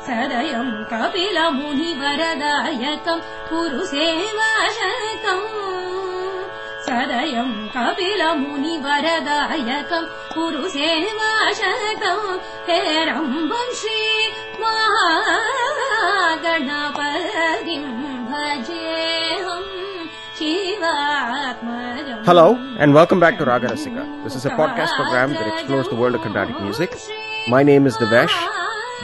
Sadayam Kapila Muni Varadayakam Purusevashakam Sadayam Kapila Muni Varadayakam Purusevashakam Herambam Shri Mahaganapadim Bhajeham Shivatmajam. Hello and welcome back to Raaga Rasika. This is a podcast program that explores the world of Carnatic music. My name is Devesh.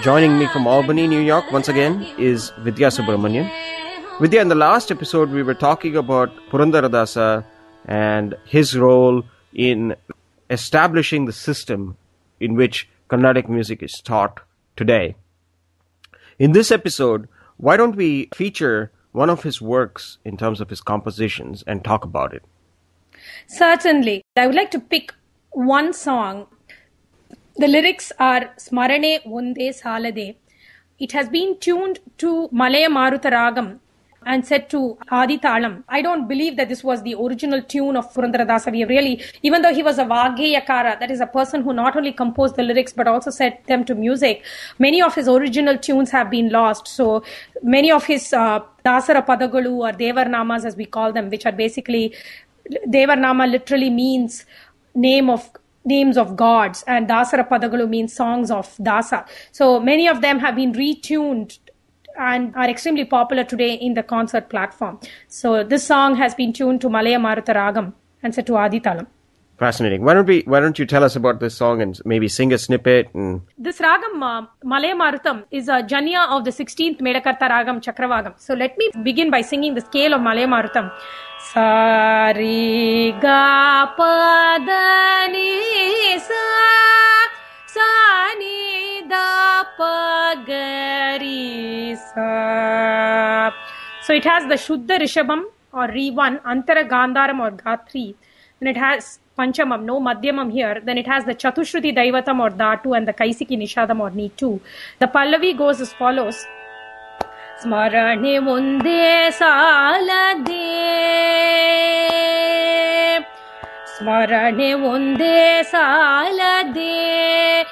Joining me from Albany, New York, once again, is Vidya Subramanian. Vidya, in the last episode, we were talking about Purandara Dasa and his role in establishing the system in which Carnatic music is taught today. In this episode, why don't we feature one of his works in terms of his compositions and talk about it? Certainly. I would like to pick one song. The lyrics are Smarane Vonde Salade. It has been tuned to Malaya Maruta Ragam and set to Adi Talam. I don't believe that this was the original tune of Purandara Dasa. We have really, even though he was a Vageyakara, that is a person who not only composed the lyrics but also set them to music, many of his original tunes have been lost. So many of his Dasara Padagalu or Devarnamas as we call them, which are basically, Devarnama literally means names of gods, and Dasara Padagalu means songs of Dasa. So many of them have been retuned and are extremely popular today in the concert platform. So this song has been tuned to Malaya Maruta Ragam and set to Adi Talam. Fascinating. Why don't you tell us about this song and maybe sing a snippet? This Ragam, Malaya Marutam, is a Janya of the 16th Medakarta Ragam Chakravagam. So let me begin by singing the scale of Malaya Marutam. Sa ri ga pa da ni sa ni da pa ga ri sa. So it has the Shuddha Rishabham or Ri1, Antara Gandharam or Ga3. Then it has Panchamam, no Madhyamam here. Then it has the Chatushruti Daivatam or Da2 and the Kaisiki Nishadam or Ni2. The Pallavi goes as follows. Smarane Vonde Salade Smarane Vonde Salade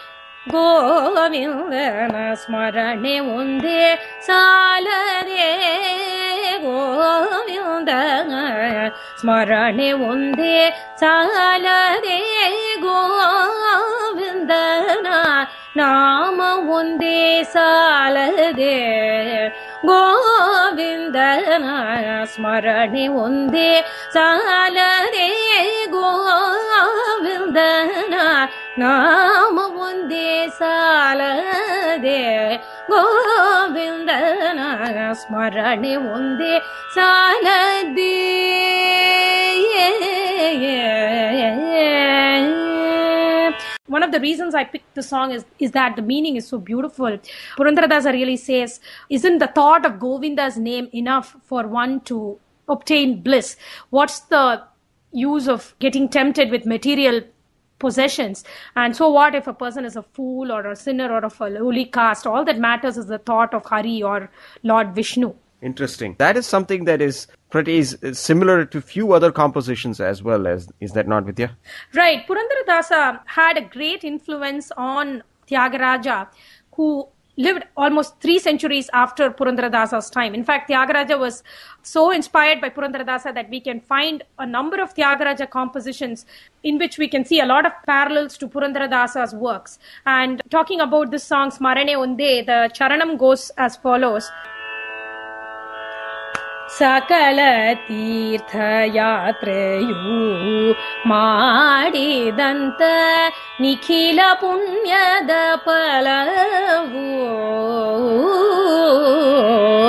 Govindana Smarane Vonde Salade Govindana Smarane Vonde Salade Govindana Nama Vonde Salade Govindana Smarane Vonde Salade Govindana Nama Vonde Salade Govindana Smarane Vonde Salade. One of the reasons I picked the song is that the meaning is so beautiful. Purandara Dasa really says, isn't the thought of Govinda's name enough for one to obtain bliss? What's the use of getting tempted with material possessions? And so what if a person is a fool or a sinner or of a lowly caste? All that matters is the thought of Hari or Lord Vishnu. Interesting. That is something that is pretty similar to few other compositions as well. Is that not, Vidya? Right. Purandara Dasa had a great influence on Tyagaraja, who lived almost 3 centuries after Purandara Dasa's time. In fact, Tyagaraja was so inspired by Purandara Dasa that we can find a number of Tyagaraja compositions in which we can see a lot of parallels to Purandara Dasa's works. And talking about this song, Smarane Vonde, the Charanam goes as follows. Sakala Tirtha Yatreyu Madidanta Nikhila Punyada Palavu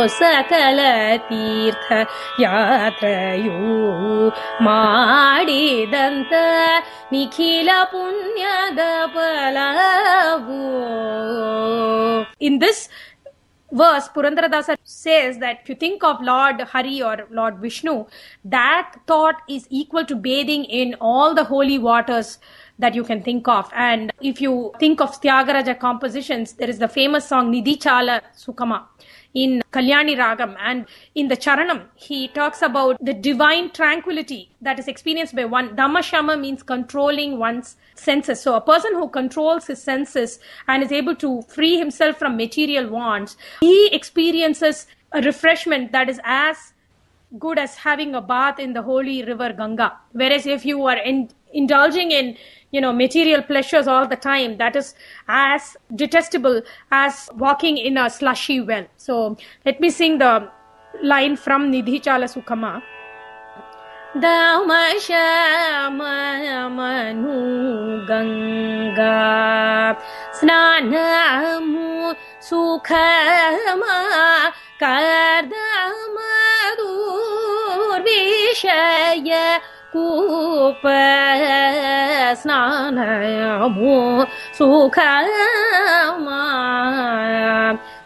Sakala Tirtha Yatreyu Madidanta Nikhila Punyada Palavu. in this verse, Purandara Dasa says that if you think of Lord Hari or Lord Vishnu, that thought is equal to bathing in all the holy waters that you can think of. And if you think of Tyagaraja compositions, there is the famous song Nidhi Chala Sukama in Kalyani Ragam, and in the Charanam he talks about the divine tranquility that is experienced by one. Dhammashama means controlling one's senses. So a person who controls his senses and is able to free himself from material wants, he experiences a refreshment that is as good as having a bath in the holy river Ganga. Whereas if you are indulging in material pleasures all the time, that is as detestable as walking in a slushy well. So let me sing the line from Nidhi Chala Sukama. Damashamanu Ganga Snanamu Sukhama Kardamadur Vishaya Kupa Snanamu Sukhama.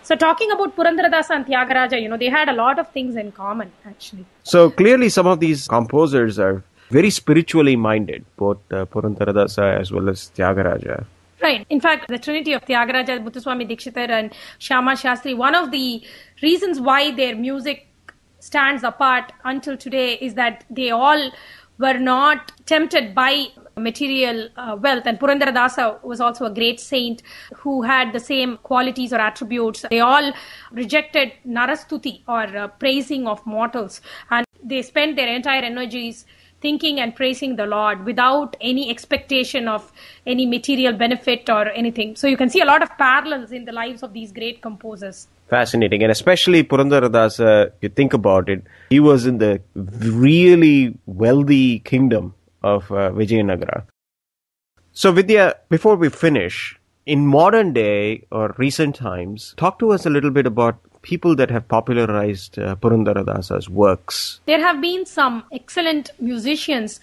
So talking about Purandaradasa and Tyagaraja, they had a lot of things in common actually. So clearly some of these composers are very spiritually minded, both Purandaradasa as well as Tyagaraja. Right. In fact, the trinity of Tyagaraja, Muthuswami Dikshitar and Shyama Shastri, one of the reasons why their music stands apart until today is that they all were not tempted by material wealth. And Purandaradasa was also a great saint who had the same qualities or attributes. They all rejected Narastuti or praising of mortals, and they spent their entire energies thinking and praising the Lord without any expectation of any material benefit or anything. So you can see a lot of parallels in the lives of these great composers. Fascinating. And especially Purandaradasa, you think about it, he was in the really wealthy kingdom of Vijayanagara. So Vidya, before we finish, in modern day or recent times, talk to us a little bit about people that have popularized Purandaradasa's works. There have been some excellent musicians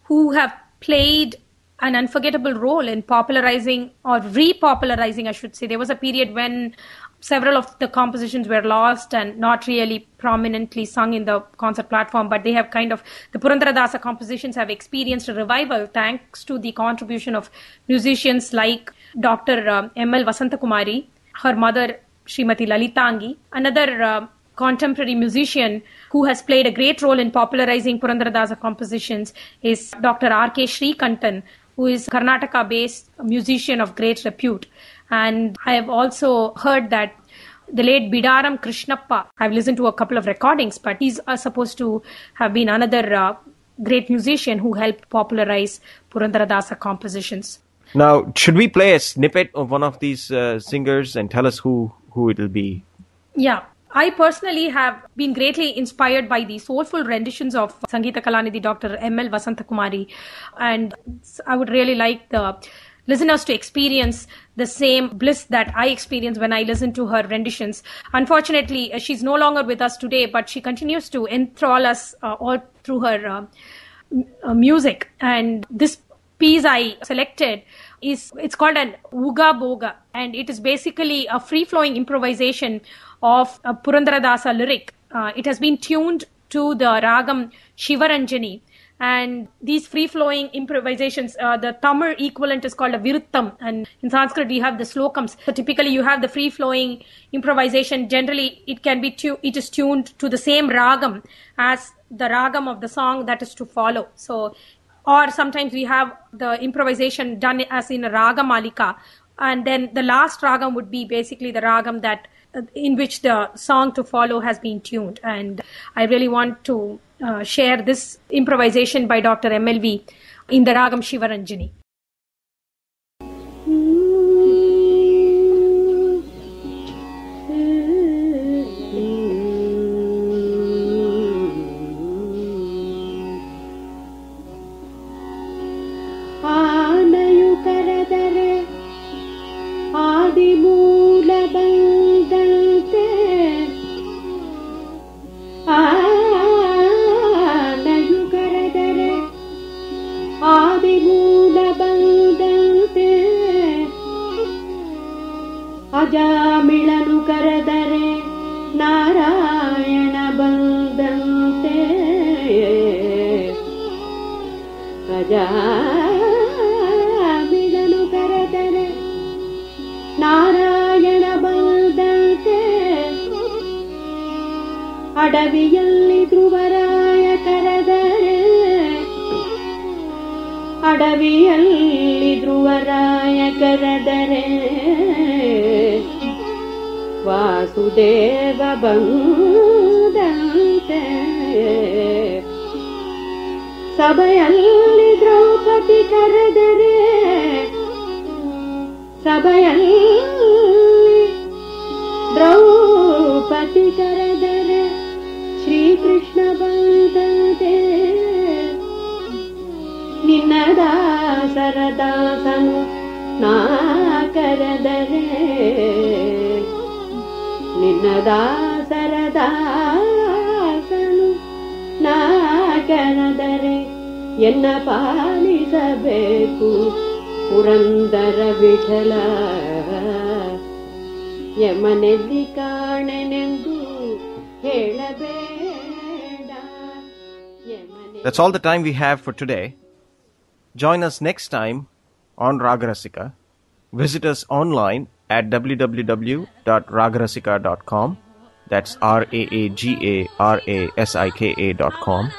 who have played an unforgettable role in popularizing or repopularizing, I should say. There was a period when several of the compositions were lost and not really prominently sung in the concert platform, but they have the Purandaradasa compositions have experienced a revival thanks to the contribution of musicians like Dr. M.L. Vasantakumari, her mother Srimati Lalitangi. Another contemporary musician who has played a great role in popularizing Purandaradasa compositions is Dr. R.K. Srikantan, who is a Karnataka-based musician of great repute. And I have also heard that the late Bidaram Krishnappa, I've listened to a couple of recordings, but he's supposed to have been another great musician who helped popularize Purandaradasa compositions. Now, should we play a snippet of one of these singers and tell us who it'll be? Yeah. I personally have been greatly inspired by the soulful renditions of Sangeeta Kalanidhi Dr. M.L. Vasantakumari, and I would really like the listeners to experience the same bliss that I experience when I listen to her renditions. Unfortunately, she's no longer with us today, but she continues to enthrall us all through her music. And this piece I selected it's called an Uga Boga, and it is basically a free-flowing improvisation of a Purandaradasa lyric. It has been tuned to the ragam Shivaranjani, and these free-flowing improvisations, the Tamil equivalent is called a Viruttam, and in Sanskrit we have the slokams. So typically you have the free-flowing improvisation. Generally it is tuned to the same ragam as the ragam of the song that is to follow. So, or sometimes we have the improvisation done as in a raga malika, and then the last ragam would be basically the ragam that in which the song to follow has been tuned. And I really want to share this improvisation by Dr. MLV in the ragam Shivaranjani. ಆದಿಮೂಲ ಅಜಾಮಿಳನು ಕರೆದರೆ ನಾರಾಯಣ ಬಂದಂತೆ ಅಜಾಮಿಳನು ಕರೆದರೆ ನಾರಾಯಣ ಬಂದಂತೆ ಅಡವಿಯಲ್ಲಿ ಧ್ರುವರಾಯ ಕರೆದರೆ ಅಡವಿಯಲ್ಲಿ ಧ್ರುವರಾಯ ಕರೆದರೆ ವಾಸುದೇವ ಬಂದಂತೆ ಸಭೆಯಲ್ಲಿ ದ್ರೌಪದಿ ಕರೆದರೆ ಸಭೆಯಲ್ಲಿ ದ್ರೌಪದಿ ಕರೆದರೆ ಶ್ರೀಕೃಷ್ಣ ಬಂದಂತೆ ನಿನ್ನ ದಾಸರ ದಾಸನು ನಾ ಕರೆದರೆ ನಿನ್ನ ದಾಸರ ದಾಸನು ನಾ ಕರೆದರೆ ಎನ್ನ ಪಾಲಿಸಬೇಕು ಪುರಂದರ ವಿಠಲ ಯಮನೆಲ್ಲಿ ಕಾಣೆನೆಂದು ಹೇಳಬೇಡ. That's all the time we have for today. Join us next time on Raaga Rasika. Visit us online at www.raagarasika.com. That's RAAGARASIKA.com.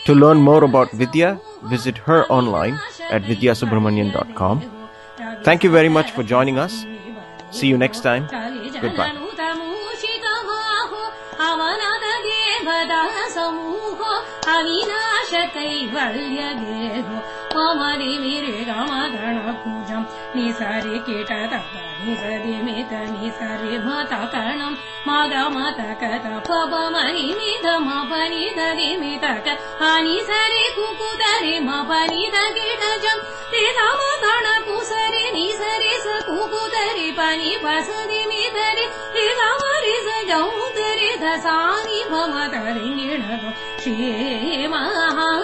To learn more about Vidya, visit her online at vidyasubramanian.com. Thank you very much for joining us. See you next time. Goodbye. Avinash ಕೈವಲ್ಯಗೇಹೋ ಮಮರಿ ವಿರೆ ಗಮಗಣ ಪೂಜಂ ನಿಸರಿ ಕೀಟ ತಪ ನಿಸರಿ ಮಿತ ನಿಸರಿ ಮತ ಕಣಂ ಮಗ ಮತ ಕತ ಪಬ ಮನಿ ಮಿತ ಮಪನಿ ಧರಿ ಮಿತ ಕ ಹನಿ ಸರಿ ಕುಕುತರಿ ಮಪನಿ ದ ಗಿಡಜಂ ರಿಧಮ ಗಣ ಕುಸರಿ ನಿಸರಿ ಸ ಕುಕುತರಿ ಪನಿ ಪಸರಿ ಮಿತರಿ ರಿಧಮ ರಿಸ ಜೌತರಿ ದಸಾನಿ ಭಮತರಿ ಗಿಡ ಶ್ರೀ ಮಹಾಗಣಪತಿ